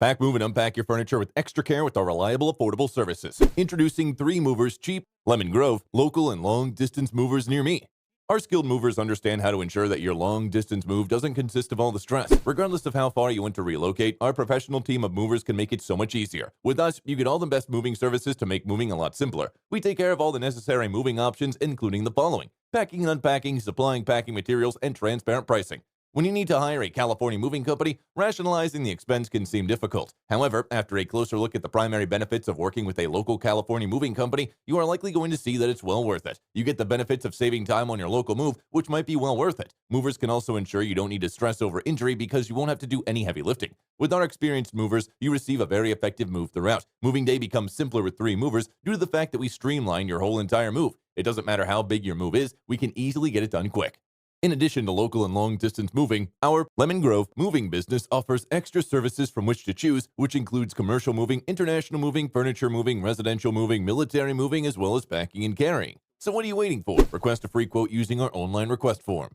Pack, move, and unpack your furniture with extra care with our reliable, affordable services. Introducing 3 Movers Cheap, Lemon Grove, local and long-distance movers near me. Our skilled movers understand how to ensure that your long-distance move doesn't consist of all the stress. Regardless of how far you want to relocate, our professional team of movers can make it so much easier. With us, you get all the best moving services to make moving a lot simpler. We take care of all the necessary moving options, including the following: packing and unpacking, supplying packing materials, and transparent pricing. When you need to hire a California moving company, rationalizing the expense can seem difficult. However, after a closer look at the primary benefits of working with a local California moving company, you are likely going to see that it's well worth it. You get the benefits of saving time on your local move, which might be well worth it. Movers can also ensure you don't need to stress over injury because you won't have to do any heavy lifting. With our experienced movers, you receive a very effective move throughout. Moving day becomes simpler with 3 movers due to the fact that we streamline your whole entire move. It doesn't matter how big your move is, we can easily get it done quick. In addition to local and long-distance moving, our Lemon Grove moving business offers extra services from which to choose, which includes commercial moving, international moving, furniture moving, residential moving, military moving, as well as packing and carrying. So what are you waiting for? Request a free quote using our online request form.